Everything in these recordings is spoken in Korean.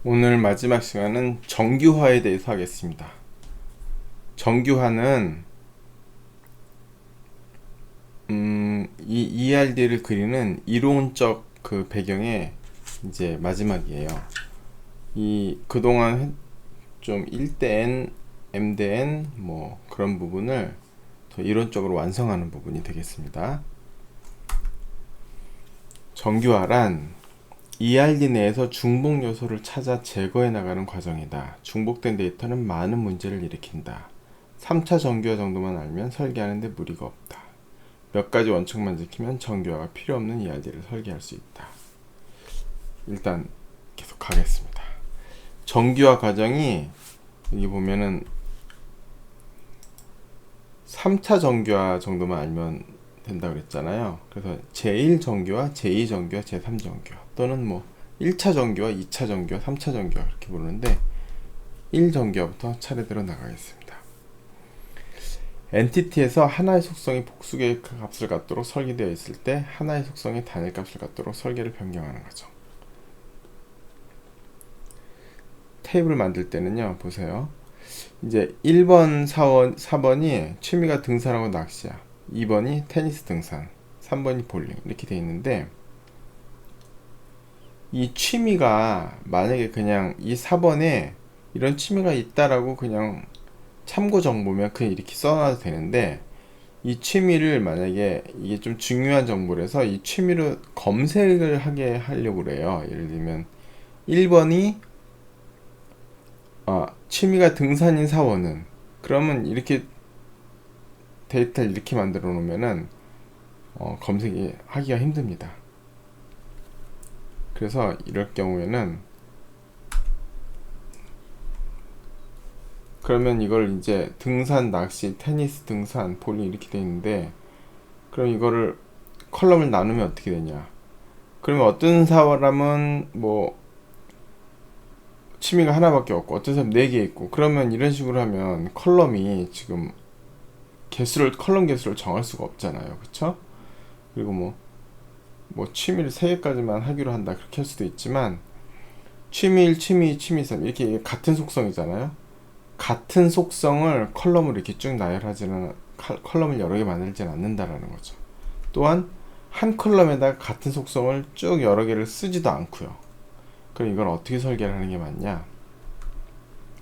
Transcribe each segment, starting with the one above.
오늘 마지막 시간은 정규화에 대해서 하겠습니다. 정규화는 이 ERD를 그리는 이론적 그 배경의 이제 마지막이에요. 이 그동안 좀 1대 n, m대 n 뭐 그런 부분을 더 이론적으로 완성하는 부분이 되겠습니다. 정규화란 ERD 내에서 중복 요소를 찾아 제거해 나가는 과정이다. 중복된 데이터는 많은 문제를 일으킨다. 3차 정규화 정도만 알면 설계하는데 무리가 없다. 몇 가지 원칙만 지키면 정규화가 필요 없는 ERD를 설계할 수 있다. 일단 계속 가겠습니다. 정규화 과정이 여기 보면은 3차 정규화 정도만 알면 된다 그랬잖아요. 그래서 제1 정규화, 제2 정규화, 제3 정규화 또는 뭐 1차 정규화, 2차 정규화, 3차 정규화 그렇게 부르는데 1 정규화부터 차례대로 나가겠습니다. 엔티티에서 하나의 속성이 복수의 값을 갖도록 설계되어 있을 때 하나의 속성이 단일 값을 갖도록 설계를 변경하는 거죠. 테이블 만들 때는요, 보세요. 이제 1번, 4번이 취미가 등산하고 낚시야. 2번이 테니스 등산, 3번이 볼링 이렇게 돼 있는데 이 취미가 만약에 그냥 이 4번에 이런 취미가 있다라고 그냥 참고 정보면 그냥 이렇게 써놔도 되는데 이 취미를 만약에 이게 좀 중요한 정보라서 이 취미를 검색을 하게 하려고 그래요. 예를 들면 1번이 취미가 등산인 사원은 그러면 이렇게 데이터를 이렇게 만들어 놓으면은 검색이 하기가 힘듭니다. 그래서 이럴 경우에는 그러면 이걸 이제 등산, 낚시, 테니스, 등산, 볼링 이렇게 돼 있는데 그럼 이거를 컬럼을 나누면 어떻게 되냐? 그러면 어떤 사람은 뭐 취미가 하나밖에 없고 어떤 사람 4개 있고 그러면 이런 식으로 하면 컬럼이 지금 컬럼 개수를 정할 수가 없잖아요. 그쵸? 그리고 뭐 취미를 3개까지만 하기로 한다 그렇게 할 수도 있지만 취미 1, 취미 2, 취미 3 이렇게 같은 속성이잖아요. 같은 속성을 컬럼으로 이렇게 쭉 나열하지는 컬럼을 여러 개 만들지는 않는다라는 거죠. 또한 한 컬럼에다가 같은 속성을 쭉 여러 개를 쓰지도 않고요. 그럼 이걸 어떻게 설계를 하는 게 맞냐?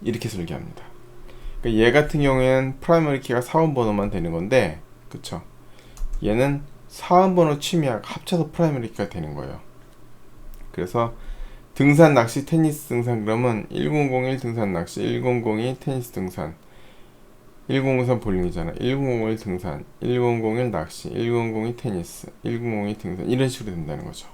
이렇게 설계합니다. 그러니까 얘 같은 경우에는 프라이머리 키가 사원 번호만 되는 건데, 그쵸? 얘는 사원 번호 취미하고 합쳐서 프라이머리 키가 되는 거예요. 그래서 등산, 낚시, 테니스, 등산 그러면 1001 등산, 낚시, 1002 테니스, 등산, 1003 볼링이잖아. 1001 등산, 1001 낚시, 1002 테니스, 1002 등산 이런 식으로 된다는 거죠.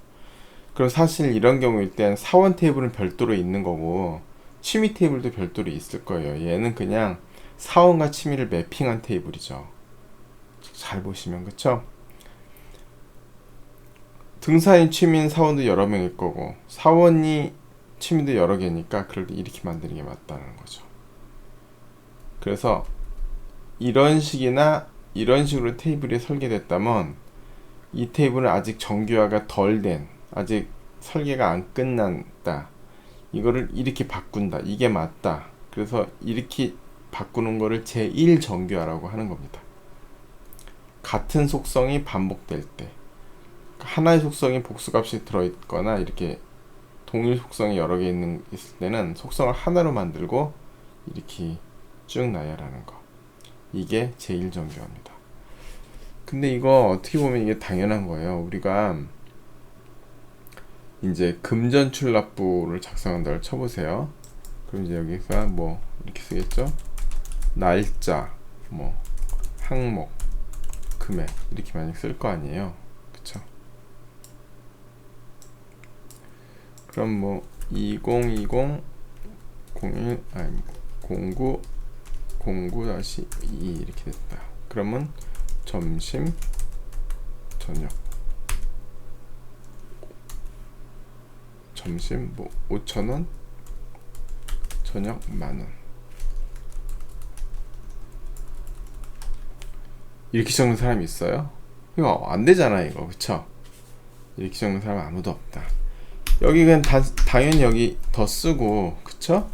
그럼 사실 이런 경우일 땐 사원 테이블은 별도로 있는 거고 취미 테이블도 별도로 있을 거예요. 얘는 그냥 사원과 취미를 매핑한 테이블이죠. 잘 보시면 그쵸? 등산이 취미인 사원도 여러 명일 거고 사원이 취미도 여러 개니까 그럴 때 이렇게 만드는 게 맞다는 거죠. 그래서 이런 식이나 이런 식으로 테이블이 설계됐다면 이 테이블은 아직 정규화가 덜 된, 아직 설계가 안 끝났다. 이거를 이렇게 바꾼다. 이게 맞다. 그래서 이렇게 바꾸는 거를 제1 정규화라고 하는 겁니다. 같은 속성이 반복될 때 하나의 속성이 복수값이 들어있거나 이렇게 동일 속성이 여러 개 있을 때는 속성을 하나로 만들고 이렇게 쭉 나열하는 거. 이게 제1 정규화입니다. 근데 이거 어떻게 보면 이게 당연한 거예요. 우리가 이제 금전출납부를 작성한다고 쳐보세요. 그럼 이제 여기서 뭐 이렇게 쓰겠죠? 날짜, 뭐 항목, 금액 이렇게 많이 쓸 거 아니에요. 그쵸? 그럼 뭐 2020 01 아니 09 09-2 이렇게 됐다. 그러면 점심, 저녁, 점심 뭐 5,000원, 저녁 10,000원 이렇게 적는 사람이 있어요? 이거 안 되잖아 이거. 그쵸? 이렇게 적는 사람 아무도 없다. 여기 그냥 당연히 여기 더 쓰고, 그쵸?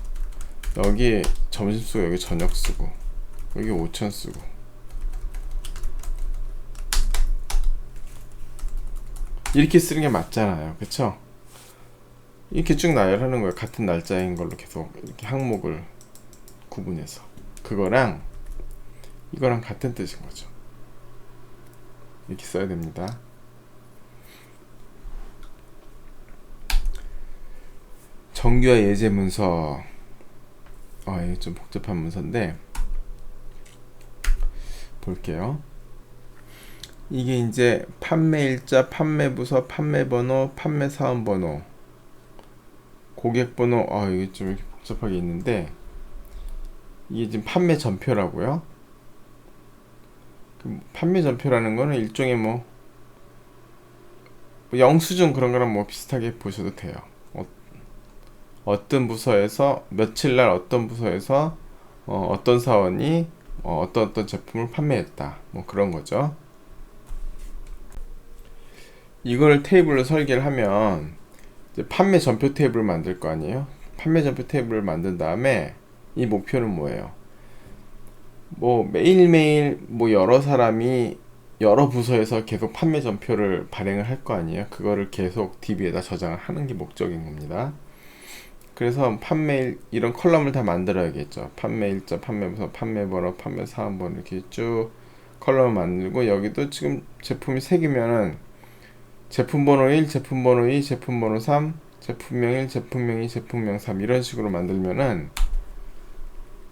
여기 점심 쓰고, 여기 저녁 쓰고, 여기 오천 쓰고. 이렇게 쓰는 게 맞잖아요, 그쵸? 이렇게 쭉 나열하는 거예요. 같은 날짜인 걸로 계속 이렇게 항목을 구분해서. 그거랑 이거랑 같은 뜻인 거죠. 이렇게 써야 됩니다. 정규와 예제 문서. 이게 좀 복잡한 문서인데 볼게요. 이게 이제 판매일자, 판매부서, 판매번호, 판매사원번호, 고객번호. 이게 좀 이렇게 복잡하게 있는데 이게 지금 판매 전표라고요. 판매 전표라는 거는 일종의 뭐 영수증 그런 거랑 뭐 비슷하게 보셔도 돼요. 어떤 부서에서 며칠 날 어떤 부서에서 어떤 사원이 어떤 제품을 판매했다, 뭐 그런 거죠. 이걸 테이블로 설계를 하면 이제 판매 전표 테이블을 만들 거 아니에요. 판매 전표 테이블을 만든 다음에 이 목표는 뭐예요? 뭐 매일매일 뭐 여러 사람이 여러 부서에서 계속 판매 전표를 발행을 할 거 아니에요. 그거를 계속 DB에다 저장을 하는 게 목적인 겁니다. 그래서 판매일 이런 컬럼을 다 만들어야겠죠. 판매일자, 판매부서, 판매번호, 판매사원번호 이렇게 쭉 컬럼을 만들고, 여기도 지금 제품이 3개면은 제품번호 1, 제품번호 2, 제품번호 3, 제품명 1, 제품명 2, 제품명 3 이런 식으로 만들면은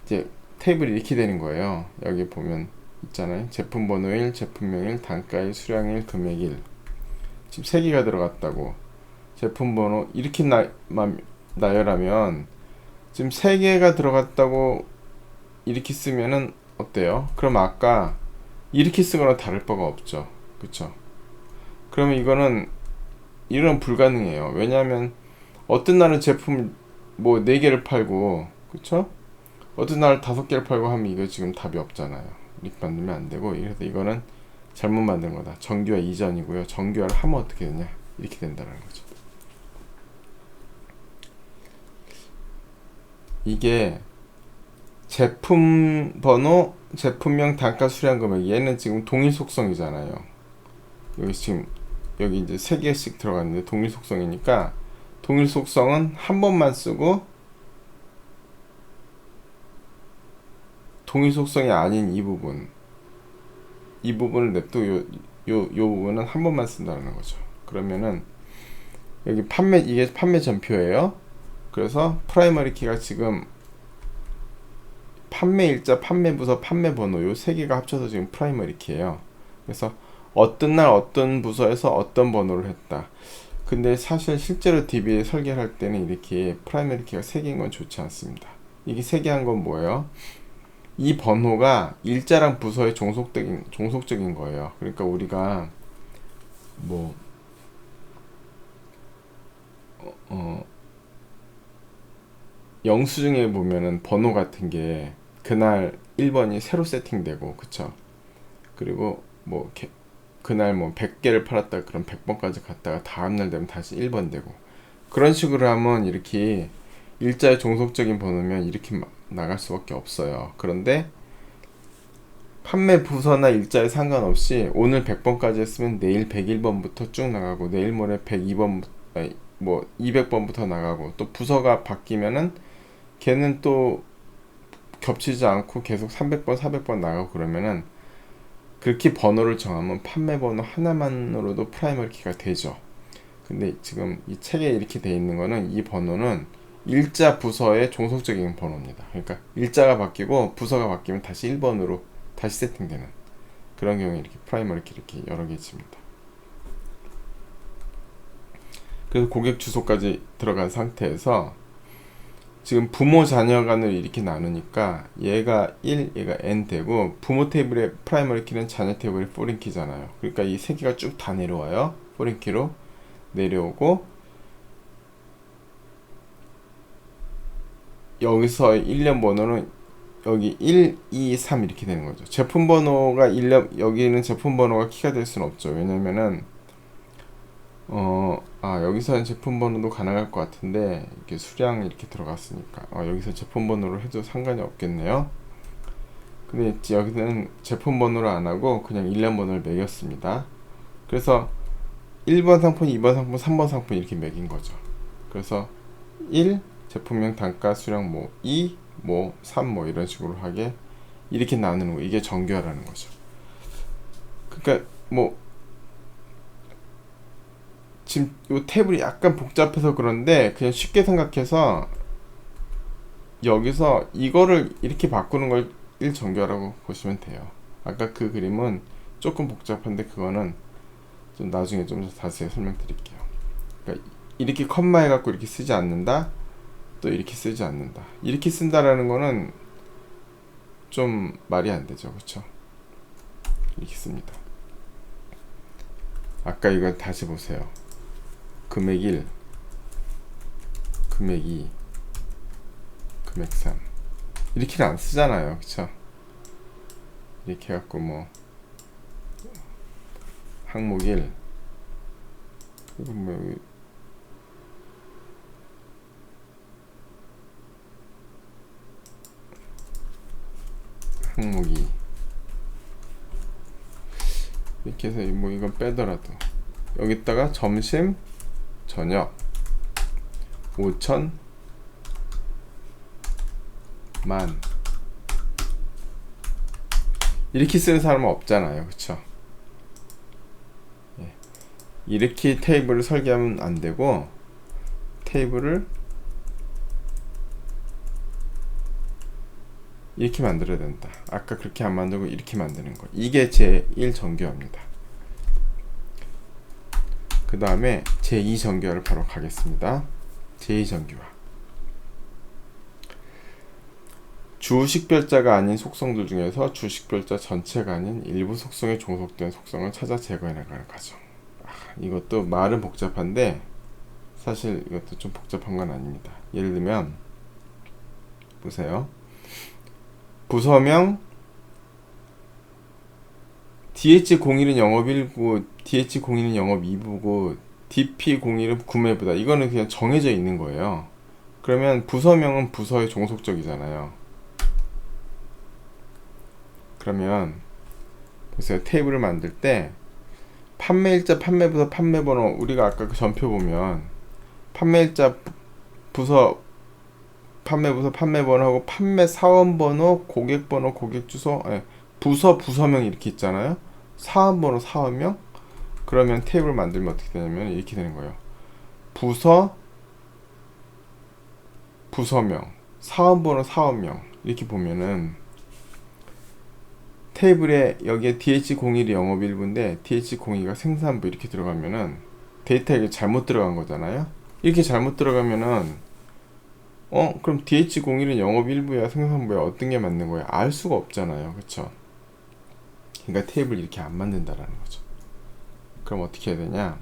이제 테이블이 이렇게 되는 거예요. 여기 보면 있잖아요. 제품번호 1, 제품명 1, 단가 1, 수량 1, 금액 1. 지금 3개가 들어갔다고. 제품번호 이렇게 나열하면 지금 3개가 들어갔다고 이렇게 쓰면은 어때요? 그럼 아까 이렇게 쓰거나 다를 바가 없죠. 그쵸? 그러면 이건 불가능해요. 왜냐하면 어떤 날은 제품 뭐 4개를 팔고, 그쵸? 어떤 날 5개를 팔고 하면 이거 지금 답이 없잖아요. 이렇게 만들면 안 되고, 그래서 이거는 잘못 만든 거다. 정규화 이전이고요. 정규화를 하면 어떻게 되냐? 이렇게 된다는 거죠. 이게 제품 번호, 제품명, 단가, 수량, 금액. 얘는 지금 동일 속성이잖아요. 여기 이제 3개씩 들어갔는데 동일 속성이니까 동일 속성은 한 번만 쓰고, 동일 속성이 아닌 이 부분을 냅두고 요 부분은 한 번만 쓴다는 거죠. 그러면은 여기 이게 판매 전표예요. 그래서 프라이머리 키가 지금 판매일자, 판매부서, 판매번호 요 3개가 합쳐서 지금 프라이머리 키예요. 그래서 어떤 날 어떤 부서에서 어떤 번호를 했다. 근데 사실 실제로 DB에 설계를 할 때는 이렇게 프라이머리 키가 3개인 건 좋지 않습니다. 이게 3개 한 건 뭐예요? 이 번호가 일자랑 부서의 종속적인 거예요. 그러니까 우리가 뭐 영수증에 보면은 번호 같은 게 그날 1번이 새로 세팅되고, 그쵸? 그리고 뭐 그날 뭐 100개를 팔았다 그럼 100번까지 갔다가 다음날 되면 다시 1번 되고, 그런 식으로 하면 이렇게 일자의 종속적인 번호면 이렇게 나갈 수밖에 없어요. 그런데 판매 부서나 일자에 상관없이 오늘 100번까지 했으면 내일 101번부터 쭉 나가고, 내일 모레 102번, 뭐 200번부터 나가고, 또 부서가 바뀌면은 걔는 또 겹치지 않고 계속 300번, 400번 나가고, 그러면은 그렇게 번호를 정하면 판매 번호 하나만으로도 프라이머리 키가 되죠. 근데 지금 이 책에 이렇게 돼 있는 거는, 이 번호는 일자 부서의 종속적인 번호입니다. 그러니까 일자가 바뀌고 부서가 바뀌면 다시 1번으로 다시 세팅되는 그런 경우에 이렇게 프라이머리 키 이렇게 여러 개 있습니다. 그래서 고객 주소까지 들어간 상태에서 지금 부모 자녀 간을 이렇게 나누니까 얘가 1, 얘가 n 되고, 부모 테이블의 프라이머리 키는 자녀 테이블의 포린 키잖아요. 그러니까 이 3개가 쭉 다 내려와요. 포린 키로 내려오고, 여기서 1년 번호는 여기 1, 2, 3 이렇게 되는 거죠. 제품 번호가 1년, 여기는 제품 번호가 키가 될 수는 없죠. 왜냐면은 여기서는 제품 번호도 가능할 것 같은데 이렇게 수량 이렇게 들어갔으니까 여기서 제품 번호로 해도 상관이 없겠네요. 근데 여기는 제품 번호를 안 하고 그냥 일련 번호를 매겼습니다. 그래서 1번 상품, 2번 상품, 3번 상품 이렇게 매긴 거죠. 그래서 1 제품명 단가 수량 2 3 이런 식으로 하게 이렇게 나누는 거, 이게 정교화라는 거죠. 그러니까 지금 이 테이블이 약간 복잡해서 그런데 그냥 쉽게 생각해서 여기서 이거를 이렇게 바꾸는 걸 1정교화라고 보시면 돼요. 아까 그 그림은 조금 복잡한데 그거는 좀 나중에 좀 더 자세히 설명드릴게요. 그러니까 이렇게 컴마 해갖고 이렇게 쓰지 않는다, 또 이렇게 쓰지 않는다. 이렇게 쓴다라는 거는 좀 말이 안 되죠, 그렇죠? 이렇게 씁니다. 아까 이거 다시 보세요. 금액 1, 금액 2, 금액 3 이렇게는 안 쓰잖아요, 그쵸? 이렇게 해갖고 항목 1 항목 2 이렇게 해서 이건 빼더라도 여기다가 점심, 저녁 5천, 만 이렇게 쓰는 사람은 없잖아요, 그쵸? 이렇게 테이블을 설계하면 안 되고 테이블을 이렇게 만들어야 된다. 아까 그렇게 안 만들고 이렇게 만드는 거, 이게 제1 정교화입니다. 그 다음에 제2 정교화를 바로 가겠습니다. 제2 정교화, 주식별자가 아닌 속성들 중에서 주식별자 전체가 아닌 일부 속성에 종속된 속성을 찾아 제거해 나가는 과정. 이것도 말은 복잡한데 사실 이것도 좀 복잡한 건 아닙니다. 예를 들면 보세요. 부서명 DH01은 영업 1부, DH01은 영업 2부고 DP01은 구매부다. 이거는 그냥 정해져 있는 거예요. 그러면 부서명은 부서의 종속적이잖아요. 그러면 보세요. 테이블을 만들 때 판매일자, 판매부서, 판매번호, 우리가 아까 그 전표 보면 판매일자, 부서, 판매부서, 판매번호하고 판매사원번호, 고객번호, 고객주소, 부서, 부서명 이렇게 있잖아요. 사원번호, 사원명. 그러면 테이블 만들면 어떻게 되냐면 이렇게 되는 거예요. 부서, 부서명, 사원번호, 사원명 이렇게 보면은 테이블에 여기에 DH01이 영업 1부인데 DH02가 생산부 이렇게 들어가면은 데이터가 잘못 들어간 거잖아요. 이렇게 잘못 들어가면은 그럼 DH01은 영업 1부야 생산부야 어떤 게 맞는 거야? 알 수가 없잖아요, 그쵸? 그러니까 테이블 이렇게 안 만든다라는 거죠. 그럼 어떻게 해야 되냐?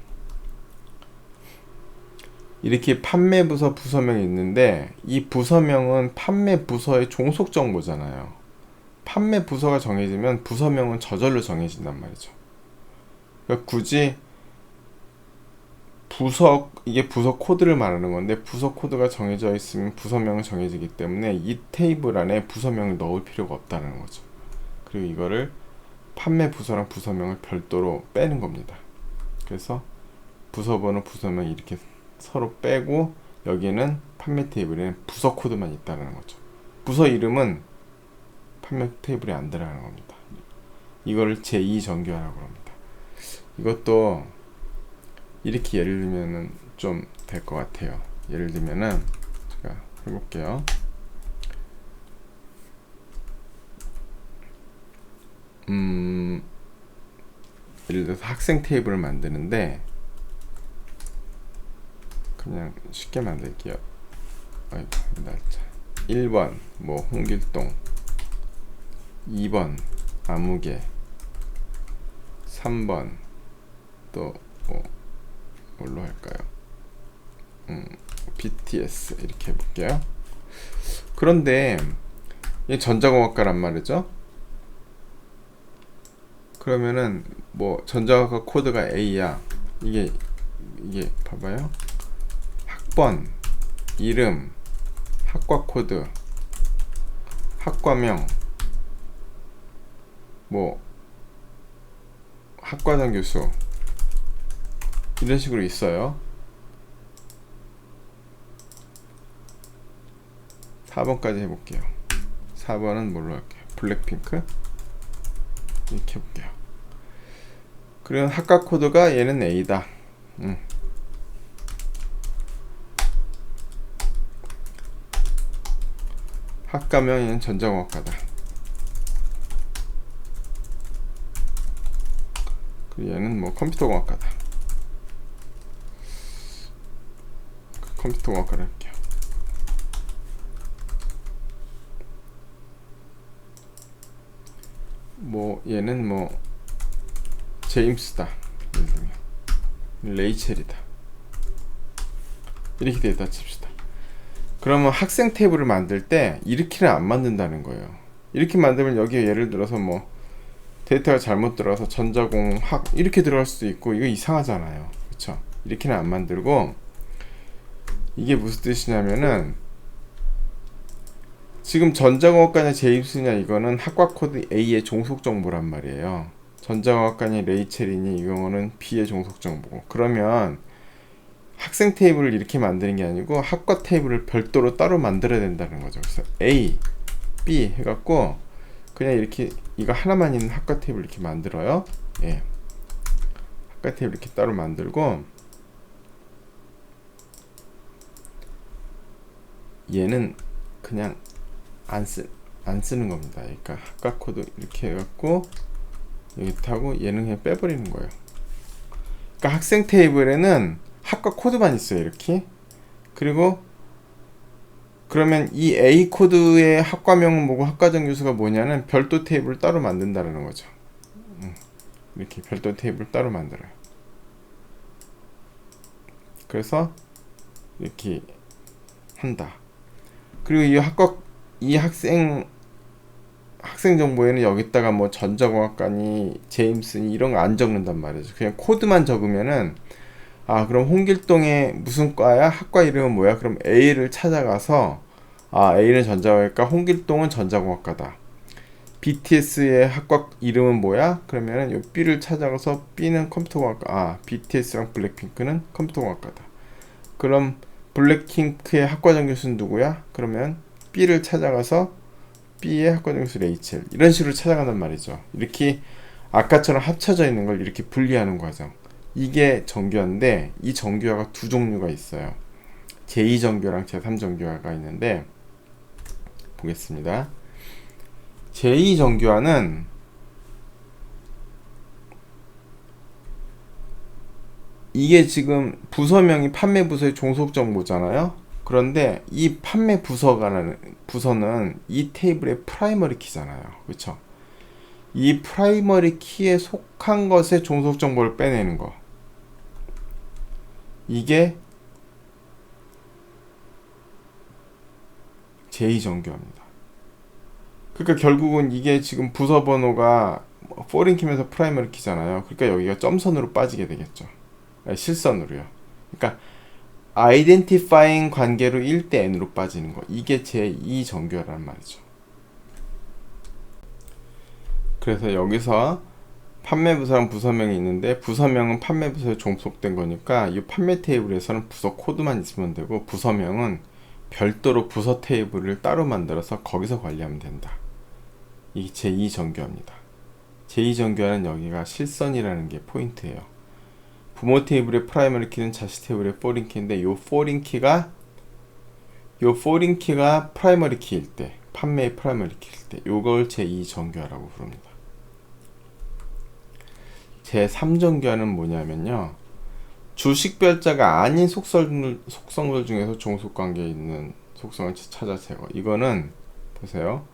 이렇게 판매부서 부서명이 있는데 이 부서명은 판매부서의 종속 정보잖아요. 판매 부서가 정해지면 부서명은 저절로 정해진단 말이죠. 그러니까 굳이 이게 부서 코드를 말하는 건데 부서 코드가 정해져 있으면 부서명은 정해지기 때문에 이 테이블 안에 부서명을 넣을 필요가 없다는 거죠. 그리고 이거를 판매 부서랑 부서명을 별도로 빼는 겁니다. 그래서 부서번호, 부서명 이렇게 서로 빼고 여기에는 판매 테이블에는 부서 코드만 있다는 거죠. 부서 이름은 판매 테이블에 안 들어가는 겁니다. 이거를 제2 정교화라고 합니다. 이것도 이렇게 예를 들면은 좀 될 것 같아요. 예를 들면은 제가 해볼게요. 예를 들어서 학생 테이블을 만드는데 그냥 쉽게 만들게요. 아이고, 날짜 1번 홍길동, 2번 아무개, 3번 또 뭘로 할까요? BTS 이렇게 해볼게요. 그런데 이 전자공학과란 말이죠. 그러면은 전자공학과 코드가 A야. 이게 이게 봐봐요. 학번, 이름, 학과 코드, 학과명, 뭐 학과장 교수 이런 식으로 있어요. 4번까지 해볼게요. 4번은 뭘로 할게요? 블랙핑크 이렇게 해볼게요. 그리고 학과 코드가 얘는 A다. 학과명 얘는 전자공학과다. 그리고 얘는 뭐 컴퓨터공학과다. 컴퓨터공학과를 할게요. 뭐 얘는 뭐 제임스다. 레이첼이다. 이렇게 되다 칩시다. 그러면 학생 테이블을 만들 때 이렇게는 안 만든다는 거예요. 이렇게 만들면 여기에 예를 들어서 뭐 데이터가 잘못 들어가서 전자공학 이렇게 들어갈 수도 있고 이거 이상하잖아요. 그쵸? 이렇게는 안 만들고 이게 무슨 뜻이냐면은 지금 전자공학과냐 제임스냐 이거는 학과 코드 A의 종속 정보란 말이에요. 전자공학과니 레이첼이니 이 경우는 B의 종속 정보고, 그러면 학생 테이블을 이렇게 만드는 게 아니고 학과 테이블을 별도로 따로 만들어야 된다는 거죠. 그래서 A, B 해갖고 그냥 이렇게 이거 하나만 있는 학과 테이블 이렇게 만들어요. 예. 학과 테이블 이렇게 따로 만들고 얘는 그냥 안 쓰는 겁니다. 그러니까 학과 코드 이렇게 해갖고 여기 타고 얘는 그냥 빼버리는 거예요. 그러니까 학생 테이블에는 학과 코드만 있어요. 이렇게. 그리고 그러면 이 A 코드의 학과명은 뭐고 학과정 교수가 뭐냐는 별도 테이블을 따로 만든다는 거죠. 이렇게 별도 테이블을 따로 만들어요. 그래서 이렇게 한다. 그리고 이 학생 정보에는 여기다가 뭐 전자공학과니 제임스니 이런 거 안 적는단 말이죠. 그냥 코드만 적으면은 그럼 홍길동의 무슨 과야? 학과 이름은 뭐야? 그럼 A를 찾아가서 A는 전자공학과, 홍길동은 전자공학과다. BTS의 학과 이름은 뭐야? 그러면은 요 B를 찾아가서 B는 컴퓨터공학과. BTS랑 블랙핑크는 컴퓨터공학과다. 그럼 블랙핑크의 학과정 교수는 누구야? 그러면 B를 찾아가서 B의 학과정 교수 레이첼. 이런 식으로 찾아간단 말이죠. 이렇게 아까처럼 합쳐져 있는 걸 이렇게 분리하는 과정. 이게 정교화인데 이 정교화가 두 종류가 있어요. 제2정교화랑 제3정교화가 있는데 보겠습니다. 제2정교화는 이게 지금 부서명이 판매 부서의 종속 정보잖아요. 그런데 이 판매 부서는 이 테이블의 프라이머리 키잖아요. 그렇죠? 이 프라이머리 키에 속한 것의 종속 정보를 빼내는 거. 이게 제2정교화입니다. 그러니까 결국은 이게 지금 부서 번호가 포린 키면서 프라이머리 키잖아요. 그러니까 여기가 점선으로 빠지게 되겠죠. 실선으로요. 그러니까 아이덴티파잉 관계로 1대 n으로 빠지는 거. 이게 제2정교화란 말이죠. 그래서 여기서 판매부서랑 부서명이 있는데 부서명은 판매부서에 종속된 거니까 이 판매 테이블에서는 부서 코드만 있으면 되고 부서명은 별도로 부서 테이블을 따로 만들어서 거기서 관리하면 된다. 이게 제2정교화입니다. 제2정교화는 여기가 실선이라는 게 포인트예요. 부모 테이블의 프라이머리 키는 자식 테이블의 포린 키인데 요 포린 키가 프라이머리 키일 때, 판매의 프라이머리 키일 때 요걸 제2정교화라고 부릅니다. 제3정교화는 뭐냐면요, 주식별자가 아닌 속성들 중에서 종속관계에 있는 속성을 찾아 제거. 이거는 보세요.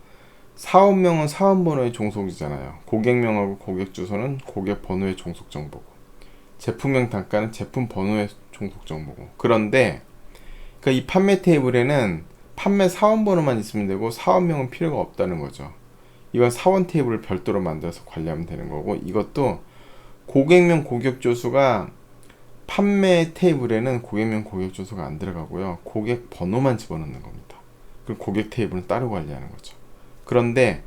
사업명은 사업번호의 종속이잖아요. 고객명하고 고객주소는 고객번호의 종속정보고, 제품명 단가는 제품번호의 종속정보고. 그런데 그러니까 이 판매 테이블에는 판매 사원번호만 있으면 되고 사업명은 필요가 없다는 거죠. 이건 사원 테이블을 별도로 만들어서 관리하면 되는 거고, 이것도 고객명 고객주소가 판매 테이블에는 고객명 고객 주소가 안 들어가고요. 고객 번호만 집어넣는 겁니다. 그리고 고객 테이블은 따로 관리하는 거죠. 그런데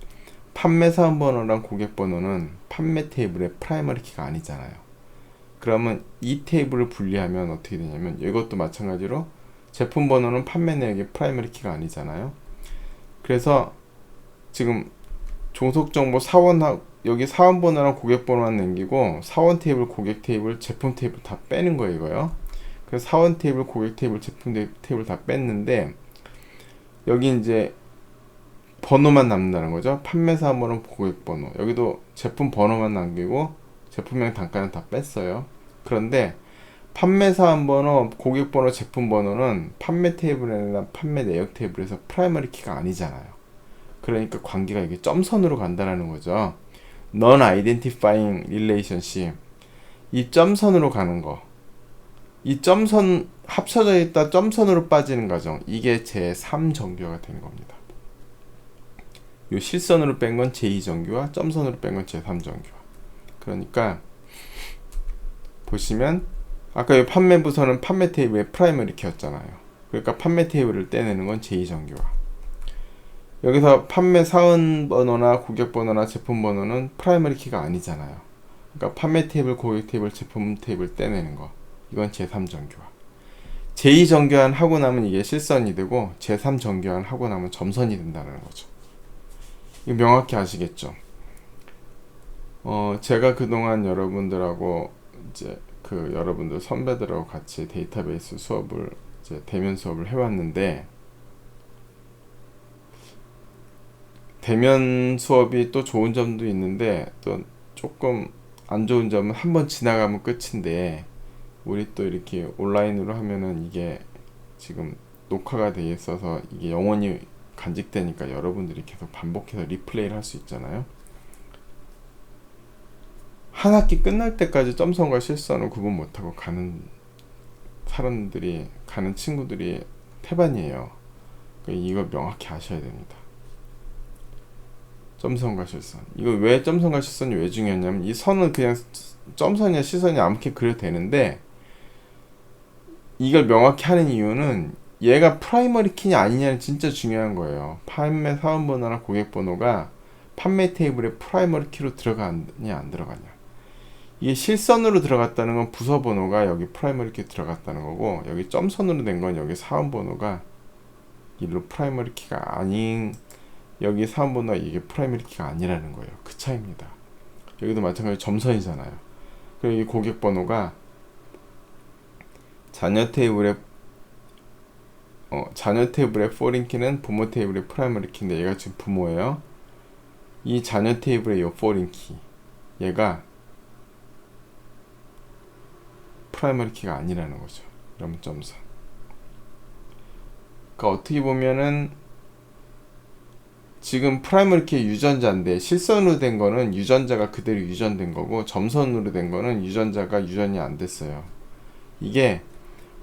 판매 사원 번호랑 고객 번호는 판매 테이블의 프라이머리 키가 아니잖아요. 그러면 이 테이블을 분리하면 어떻게 되냐면 이것도 마찬가지로 제품 번호는 판매 내역의 프라이머리 키가 아니잖아요. 그래서 지금 종속정보 사원, 여기 사원 번호랑 고객 번호만 남기고 사원 테이블, 고객 테이블, 제품 테이블 다 빼는 거예요, 이거요. 그래서 사원 테이블, 고객 테이블, 제품 테이블 다 뺐는데 여기 이제 번호만 남는다는 거죠. 판매 사원 번호, 고객 번호. 여기도 제품 번호만 남기고 제품명 단가는 다 뺐어요. 그런데 판매 사원 번호, 고객 번호, 제품 번호는 판매 테이블이나 판매 내역 테이블에서 프라이머리 키가 아니잖아요. 그러니까 관계가 이게 점선으로 간다라는 거죠. Non-identifying relationship. 이 점선으로 가는 거. 이 점선 합쳐져 있다 점선으로 빠지는 과정. 이게 제3정규화가 되는 겁니다. 요 실선으로 뺀 건 제2정규화, 점선으로 뺀 건 제3정규화. 그러니까 보시면 아까 이 판매 부서는 판매 테이블의 프라이머리 키였잖아요. 그러니까 판매 테이블을 떼내는 건 제2정규화. 여기서 판매 사원 번호나 고객 번호나 제품 번호는 프라이머리 키가 아니잖아요. 그러니까 판매 테이블, 고객 테이블, 제품 테이블 떼내는 거. 이건 제3정규화. 제2정규화 하고 나면 이게 실선이 되고 제3정규화 하고 나면 점선이 된다는 거죠. 이거 명확히 아시겠죠? 제가 그동안 여러분들하고 이제 여러분들 선배들하고 같이 데이터베이스 수업을 이제 대면 수업을 해왔는데 대면 수업이 또 좋은 점도 있는데 또 조금 안 좋은 점은 한번 지나가면 끝인데 우리 또 이렇게 온라인으로 하면은 이게 지금 녹화가 돼 있어서 이게 영원히 간직되니까 여러분들이 계속 반복해서 리플레이를 할 수 있잖아요. 한 학기 끝날 때까지 점선과 실선을 구분 못하고 가는 사람들이, 가는 친구들이 태반이에요. 그러니까 이거 명확히 아셔야 됩니다. 점선과 실선. 이거 왜 점선과 실선이 왜 중요하냐면 이 선은 그냥 점선이나 실선이 아무렇게 그려도 되는데 이걸 명확히 하는 이유는 얘가 프라이머리 키냐 아니냐는 진짜 중요한 거예요. 판매 사원 번호나 고객 번호가 판매 테이블에 프라이머리 키로 들어가냐 안 들어가냐. 이게 실선으로 들어갔다는 건 부서 번호가 여기 프라이머리 키 들어갔다는 거고 여기 점선으로 된 건 여기 사원 번호가 일로 프라이머리 키가 아닌 여기 사원 번호가 이게 프라이머리 키가 아니라는 거예요. 그 차이입니다. 여기도 마찬가지로 점선이잖아요. 그리고 이 고객 번호가 자녀 테이블의 포린 키는 부모 테이블의 프라이머리 키인데 얘가 지금 부모예요. 이 자녀 테이블의 요 포린 키 얘가 프라이머리 키가 아니라는 거죠. 그럼 점선. 그러니까 어떻게 보면은 지금 프라이머리 키의 유전자인데 실선으로 된 거는 유전자가 그대로 유전된 거고 점선으로 된 거는 유전자가 유전이 안 됐어요. 이게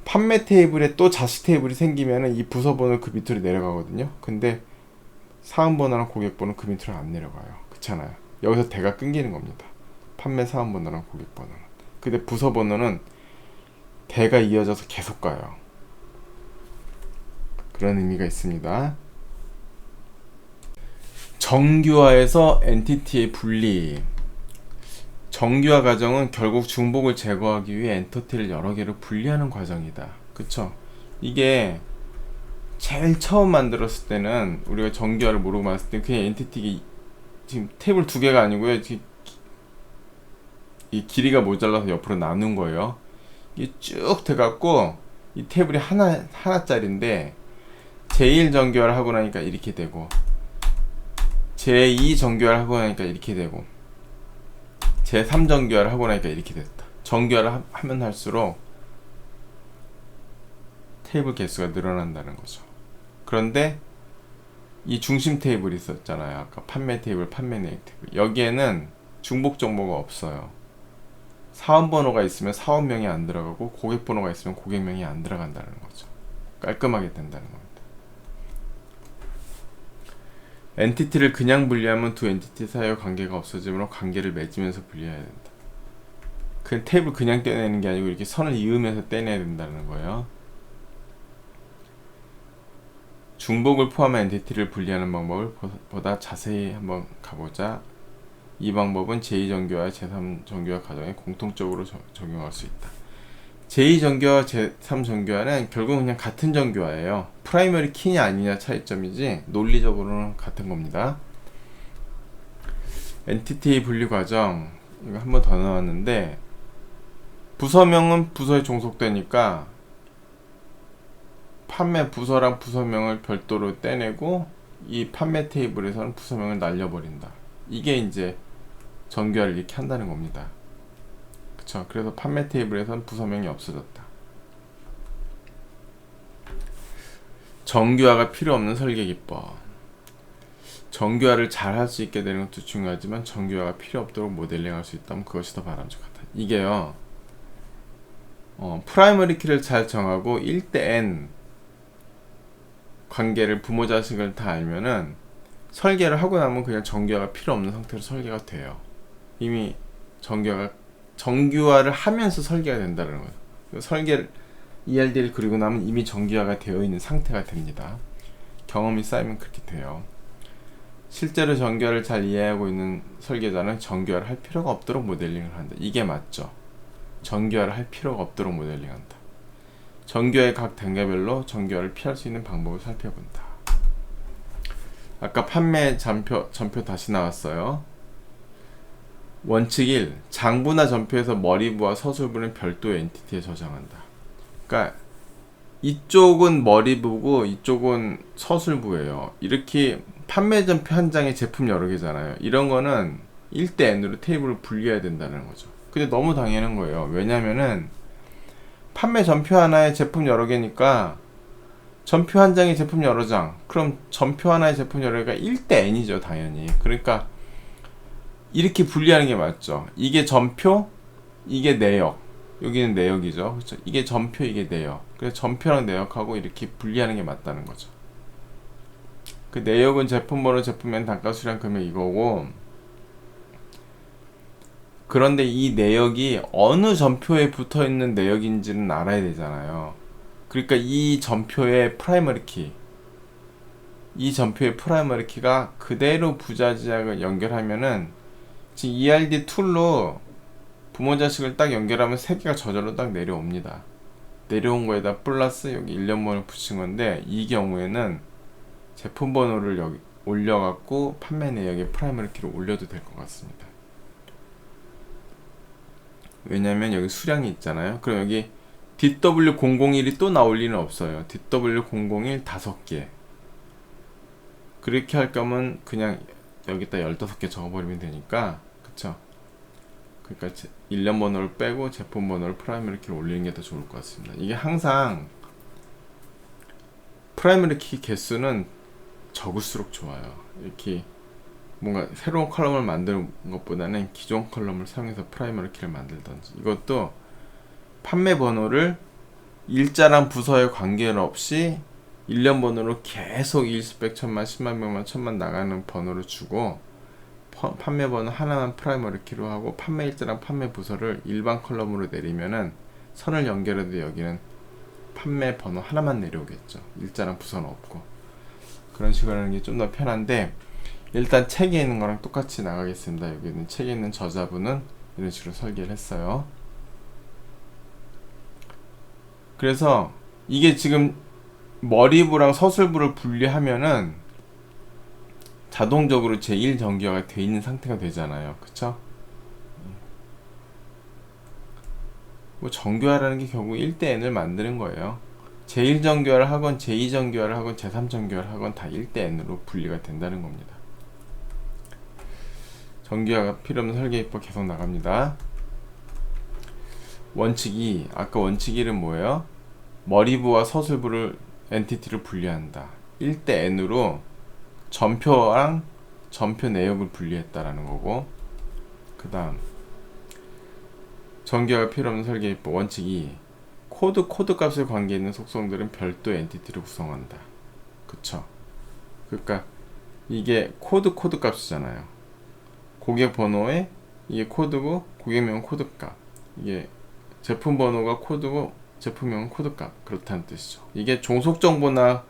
판매 테이블에 또 자식 테이블이 생기면은 이 부서 번호 그 밑으로 내려가거든요. 근데 사원 번호랑 고객 번호 그 밑으로 안 내려가요. 그렇잖아요. 여기서 대가 끊기는 겁니다. 판매 사원 번호랑 고객 번호는. 근데 부서 번호는 대가 이어져서 계속 가요. 그런 의미가 있습니다. 정규화에서 엔티티의 분리. 정규화 과정은 결국 중복을 제거하기 위해 엔티티를 여러 개로 분리하는 과정이다. 그쵸? 이게 제일 처음 만들었을 때는 우리가 정규화를 모르고 만들었을 때 그냥 엔티티가 지금 테이블 두 개가 아니고요. 이 길이가 모자라서 옆으로 나눈 거예요. 이게 쭉 돼갖고 이 테이블이 하나짜리인데 제1 정규화를 하고 나니까 이렇게 되고 제2 정규화를 하고 나니까 이렇게 되고 제3 정규화를 하고 나니까 이렇게 됐다. 정규화를 하면 할수록 테이블 개수가 늘어난다는 거죠. 그런데 이 중심 테이블이 있었잖아요. 아까 판매 테이블, 판매 내역 테이블. 여기에는 중복 정보가 없어요. 사원 번호가 있으면 사원명이 안 들어가고 고객 번호가 있으면 고객명이 안 들어간다는 거죠. 깔끔하게 된다는 겁니다. 엔티티를 그냥 분리하면 두 엔티티 사이의 관계가 없어지므로 관계를 맺으면서 분리해야 된다. 그 테이블 그냥 떼내는 게 아니고 이렇게 선을 이으면서 떼내야 된다는 거예요. 중복을 포함한 엔티티를 분리하는 방법을 보다 자세히 한번 가보자. 이 방법은 제2정교와 제3정교화 과정에 공통적으로 적용할 수 있다. 제2정교와 제3정교화는 결국 그냥 같은 정교화예요. 프라이머리 키냐 아니냐 차이점이지 논리적으로는 같은 겁니다. 엔티티 분리 과정 이거 한 번 더 나왔는데, 부서명은 부서에 종속되니까 판매 부서랑 부서명을 별도로 떼내고 이 판매 테이블에서는 부서명을 날려버린다. 이게 이제 정교화를 이렇게 한다는 겁니다. 그쵸? 그래서 판매 테이블에서는 부서명이 없어졌다. 정교화가 필요 없는 설계 기법. 정교화를 잘 할 수 있게 되는 것도 중요하지만 정교화가 필요 없도록 모델링할 수 있다면 그것이 더 바람직하다. 이게요, 프라이머리 키를 잘 정하고 1대 n 관계를 부모 자식을 다 알면은 설계를 하고 나면 그냥 정교화가 필요 없는 상태로 설계가 돼요. 이미 정교화를 하면서 설계가 된다는 거예요. 설계를 ERD를 그리고 나면 이미 정교화가 되어 있는 상태가 됩니다. 경험이 쌓이면 그렇게 돼요. 실제로 정교화를 잘 이해하고 있는 설계자는 정교화를 할 필요가 없도록 모델링을 한다. 이게 맞죠. 정교화를 할 필요가 없도록 모델링한다. 정교화의 각 단계별로 정교화를 피할 수 있는 방법을 살펴본다. 아까 판매 전표 다시 나왔어요. 원칙 1. 장부나 전표에서 머리부와 서술부는 별도의 엔티티에 저장한다. 그러니까 이쪽은 머리부고 이쪽은 서술부예요. 이렇게 판매 전표 한 장에 제품 여러 개잖아요. 이런 거는 1대 n으로 테이블을 분리해야 된다는 거죠. 근데 너무 당연한 거예요. 왜냐면은 판매 전표 하나에 제품 여러 개니까 전표 한 장에 제품 여러 장, 그럼 전표 하나에 제품 여러 개가 1대 n이죠, 당연히. 그러니까 이렇게 분리하는 게 맞죠. 이게 전표, 이게 내역, 여기는 내역이죠. 그렇죠? 이게 전표, 이게 내역. 그래서 전표랑 내역하고 이렇게 분리하는 게 맞다는 거죠. 그 내역은 제품번호, 제품명, 단가, 수량, 금액 이거고, 그런데 이 내역이 어느 전표에 붙어 있는 내역인지는 알아야 되잖아요. 그러니까 이 전표의 프라이머리 키, 이 전표의 프라이머리 키가 그대로 부자지역을 연결하면은 지금 ERD 툴로 부모 자식을 딱 연결하면 세 개가 저절로 딱 내려옵니다. 내려온 거에다 플러스 여기 일련번호를 붙인 건데, 이 경우에는 제품 번호를 여기 올려갖고 판매 내역에 프라이머리 키를 올려도 될 것 같습니다. 왜냐면 여기 수량이 있잖아요. 그럼 여기 DW001이 또 나올 리는 없어요. DW001 5개. 그렇게 할 거면 그냥 여기다 15개 적어버리면 되니까, 그쵸? 그러니까 일련 번호를 빼고 제품 번호를 프라이머리 키를 올리는 게 더 좋을 것 같습니다. 이게 항상 프라이머리 키 개수는 적을수록 좋아요. 이렇게 뭔가 새로운 컬럼을 만드는 것보다는 기존 컬럼을 사용해서 프라이머리 키를 만들던지, 이것도 판매 번호를 일자랑 부서에 관계없이 일련 번호로 계속 일수백, 천만, 10만, 100만, 1000만 나가는 번호를 주고, 판매 번호 하나만 프라이머리 키로 하고 판매 일자랑 판매 부서를 일반 컬럼으로 내리면은 선을 연결해도 여기는 판매 번호 하나만 내려오겠죠. 일자랑 부서는 없고. 그런 식으로 하는 게 좀 더 편한데, 일단 책에 있는 거랑 똑같이 나가겠습니다. 여기는 책에 있는 저자분은 이런 식으로 설계를 했어요. 그래서 이게 지금 머리부랑 서술부를 분리하면은 자동적으로 제1정교화가 돼 있는 상태가 되잖아요. 그쵸? 뭐 정교화라는 게 결국 1대 n을 만드는 거예요. 제1정교화를 하건 제2정교화를 하건 제3정교화를 하건 다 1대 n으로 분리가 된다는 겁니다. 정교화가 필요 없는 설계기법 계속 나갑니다. 원칙 2. 아까 원칙 1은 뭐예요? 머리부와 서술부를 엔티티를 분리한다. 1대 n으로 전표랑 전표 내역을 분리했다라는 거고, 그 다음 정교화가 필요 없는 설계기법 원칙 2. 코드 값에 관계 있는 속성들은 별도 엔티티를 구성한다. 그쵸? 그러니까 이게 코드 값이잖아요. 고객 번호에 이게 코드고 고객명 코드 값. 이게 제품 번호가 코드고 제품명은 코드값, 그렇다는 뜻이죠. 이게 종속 정보나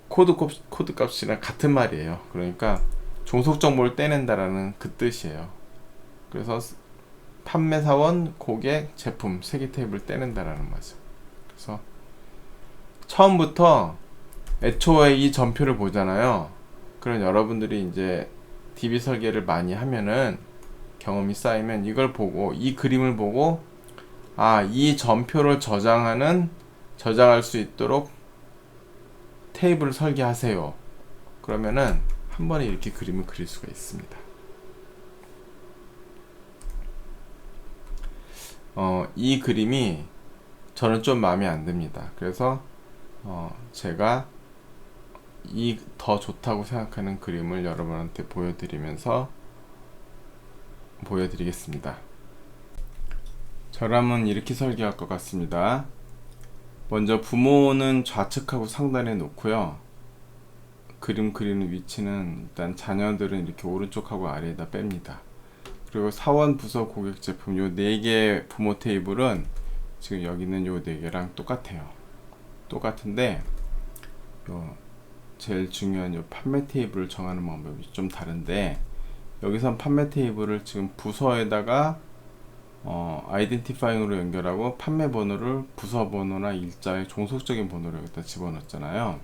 코드 값이랑 같은 말이에요. 그러니까 종속 정보를 떼낸다라는 그 뜻이에요. 그래서 판매사원, 고객, 제품 세 개 테이블을 떼낸다라는 말이죠. 그래서 처음부터 애초에 이 전표를 보잖아요. 그럼 여러분들이 이제 DB 설계를 많이 하면은 경험이 쌓이면 이걸 보고, 이 그림을 보고, 아, 이 전표를 저장할 수 있도록 테이블을 설계하세요. 그러면은 한 번에 이렇게 그림을 그릴 수가 있습니다. 이 그림이 저는 좀 마음에 안 듭니다. 그래서 제가 이 더 좋다고 생각하는 그림을 여러분한테 보여드리겠습니다. 저라면 이렇게 설계할 것 같습니다. 먼저 부모는 좌측하고 상단에 놓고요. 그림 그리는 위치는 일단 자녀들은 이렇게 오른쪽하고 아래에다 뺍니다. 그리고 사원, 부서, 고객, 제품 요 4개 부모 테이블은 지금 여기 있는 요 4개랑 똑같아요. 똑같은데 요 제일 중요한 요 판매 테이블을 정하는 방법이 좀 다른데, 여기선 판매 테이블을 지금 부서에다가 아이덴티파잉으로 연결하고 판매 번호를 부서 번호나 일자의 종속적인 번호로 여기다 집어넣었잖아요.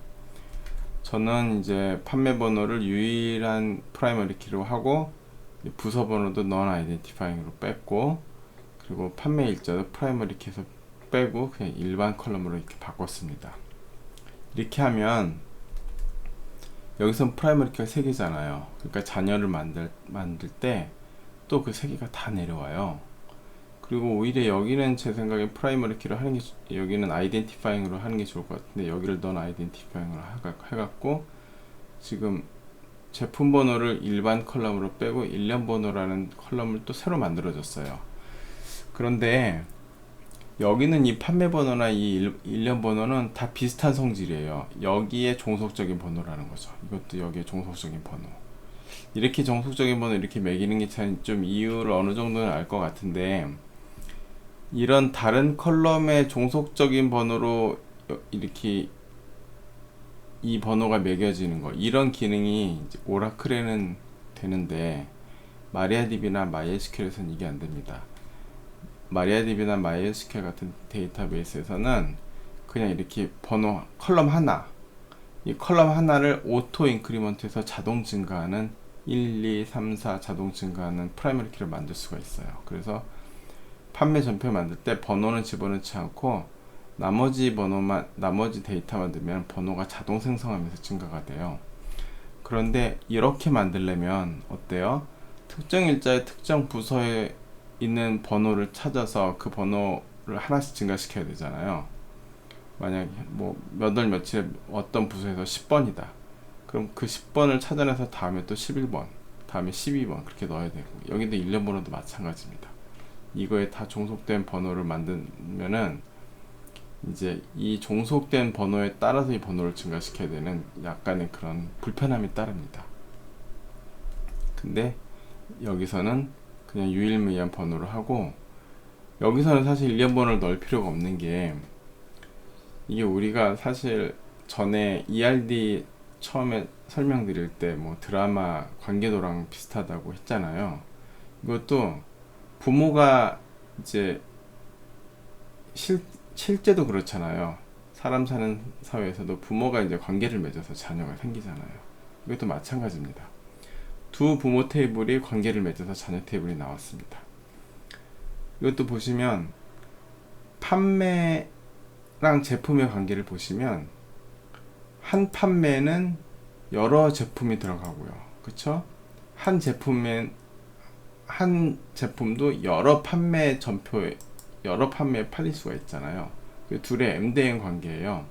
저는 이제 판매 번호를 유일한 프라이머리 키로 하고 부서 번호도 non 아이덴티파잉으로 뺐고, 그리고 판매 일자도 프라이머리 키에서 빼고 그냥 일반 컬럼으로 이렇게 바꿨습니다. 이렇게 하면 여기선 프라이머리 키가 3개잖아요. 그러니까 자녀를 만들 때 또 그 3개가 다 내려와요. 그리고 오히려 여기는 제 생각에 프라이머리 키를 하는 게, 여기는 아이덴티파잉으로 하는 게 좋을 것 같은데 여기를 non 아이덴티파잉으로 해갖고 지금 제품 번호를 일반 컬럼으로 빼고 일련 번호라는 컬럼을 또 새로 만들어줬어요. 그런데 여기는 이 판매 번호나 이 일련 번호는 다 비슷한 성질이에요. 여기에 종속적인 번호라는 거죠. 이것도 여기에 종속적인 번호. 이렇게 종속적인 번호 이렇게 매기는 게 좀 이유를 어느 정도는 알 것 같은데, 이런 다른 컬럼의 종속적인 번호로 이렇게 이 번호가 매겨지는 거, 이런 기능이 이제 오라클에는 되는데 마리아DB나 MySQL에서는 이게 안 됩니다. 마리아DB나 MySQL 같은 데이터베이스에서는 그냥 이렇게 번호 컬럼 하나, 이 컬럼 하나를 오토 인크리먼트에서 자동 증가하는 1, 2, 3, 4 자동 증가하는 프라이머리 키를 만들 수가 있어요. 그래서 판매 전표 만들 때 번호는 집어넣지 않고 나머지 데이터만 넣으면 번호가 자동 생성하면서 증가가 돼요. 그런데 이렇게 만들려면 어때요? 특정 일자의 특정 부서에 있는 번호를 찾아서 그 번호를 하나씩 증가시켜야 되잖아요. 만약 뭐 몇 월 며칠에 어떤 부서에서 10번이다. 그럼 그 10번을 찾아내서 다음에 또 11번, 다음에 12번 그렇게 넣어야 되고, 여기도 일련 번호도 마찬가지입니다. 이거에 다 종속된 번호를 만들면은 이제 이 종속된 번호에 따라서 이 번호를 증가시켜야 되는 약간의 그런 불편함이 따릅니다. 근데 여기서는 그냥 유일무이한 번호를 하고, 여기서는 사실 일련 번호를 넣을 필요가 없는 게, 이게 우리가 사실 전에 ERD 처음에 설명드릴 때 뭐 드라마 관계도랑 비슷하다고 했잖아요. 이것도 부모가 이제 실제도 그렇잖아요. 사람 사는 사회에서도 부모가 이제 관계를 맺어서 자녀가 생기잖아요. 이것도 마찬가지입니다. 두 부모 테이블이 관계를 맺어서 자녀 테이블이 나왔습니다. 이것도 보시면 판매랑 제품의 관계를 보시면 한 판매는 여러 제품이 들어가고요. 그쵸? 한 제품도 여러 판매에 팔릴 수가 있잖아요. 둘의 M/N 관계예요.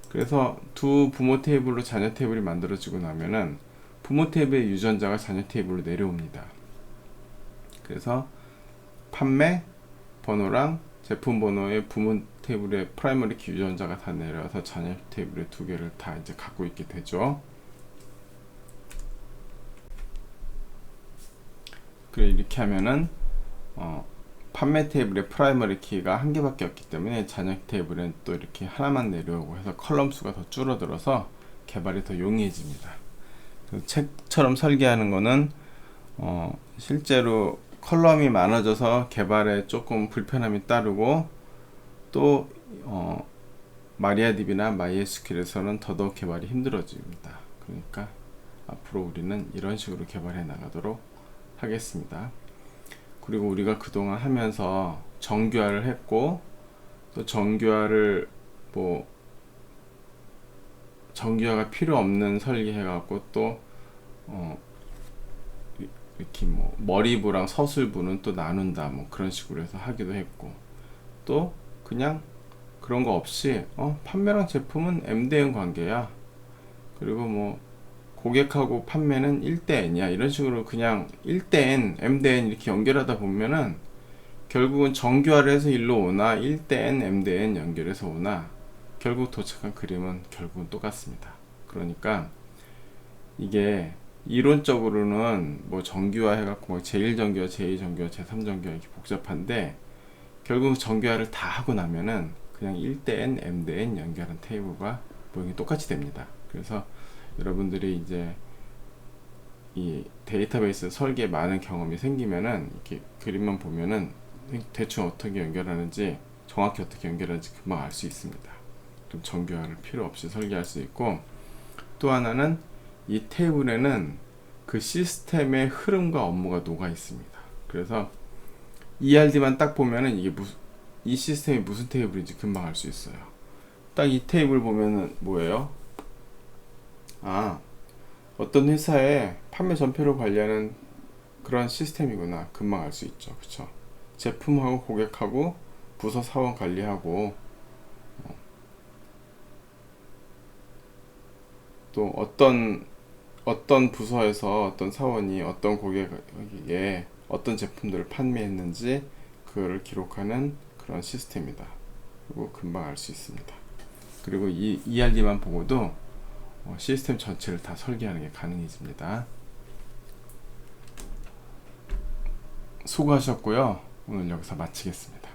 그래서 두 부모 테이블로 자녀 테이블이 만들어지고 나면은 부모 테이블의 유전자가 자녀 테이블로 내려옵니다. 그래서 판매 번호랑 제품 번호의 부모 테이블의 프라이머리 키 유전자가 다 내려와서 자녀 테이블의 두 개를 다 이제 갖고 있게 되죠. 그래, 이렇게 하면은 판매 테이블에 프라이머리 키가 한 개밖에 없기 때문에 잔여 테이블엔 또 이렇게 하나만 내려오고 해서 컬럼 수가 더 줄어들어서 개발이 더 용이해집니다. 책처럼 설계하는 거는 실제로 컬럼이 많아져서 개발에 조금 불편함이 따르고 또 마리아DB나 MySQL에서는 더더욱 개발이 힘들어집니다. 그러니까 앞으로 우리는 이런 식으로 개발해 나가도록 하겠습니다. 그리고 우리가 그동안 하면서 정규화를 했고 또 정규화를 정규화가 필요 없는 설계해 갖고 또 이렇게 머리부랑 서술부는 또 나눈다 그런 식으로 해서 하기도 했고 또 그냥 그런 거 없이 판매랑 제품은 M/N 관계야. 그리고 고객하고 판매는 1대/N이야. 이런 식으로 그냥 1대/N, M/N 이렇게 연결하다 보면은 결국은 정규화를 해서 일로 오나 1대/N, M/N 연결해서 오나 결국 도착한 그림은 결국은 똑같습니다. 그러니까 이게 이론적으로는 정규화 해갖고 제1정규화, 제2정규화, 제3정규화 이렇게 복잡한데 결국 정규화를 다 하고 나면은 그냥 1대/N, M/N 연결한 테이블과 모양이 똑같이 됩니다. 그래서 여러분들이 이제 이 데이터베이스 설계에 많은 경험이 생기면은 이렇게 그림만 보면은 대충 어떻게 연결하는지 정확히 어떻게 연결하는지 금방 알 수 있습니다. 좀 정교화를 필요 없이 설계할 수 있고 또 하나는 이 테이블에는 그 시스템의 흐름과 업무가 녹아 있습니다. 그래서 ERD만 딱 보면은 이 시스템이 무슨 테이블인지 금방 알 수 있어요. 딱 이 테이블 보면은 뭐예요? 어떤 회사의 판매 전표를 관리하는 그런 시스템이구나. 금방 알 수 있죠. 그쵸? 제품하고 고객하고 부서 사원 관리하고 또 어떤 부서에서 어떤 사원이 어떤 고객에게 어떤 제품들을 판매했는지 그거를 기록하는 그런 시스템이다. 그리고 금방 알 수 있습니다. 그리고 이 ERD만 보고도 시스템 전체를 다 설계하는 게 가능해집니다. 수고하셨고요. 오늘 여기서 마치겠습니다.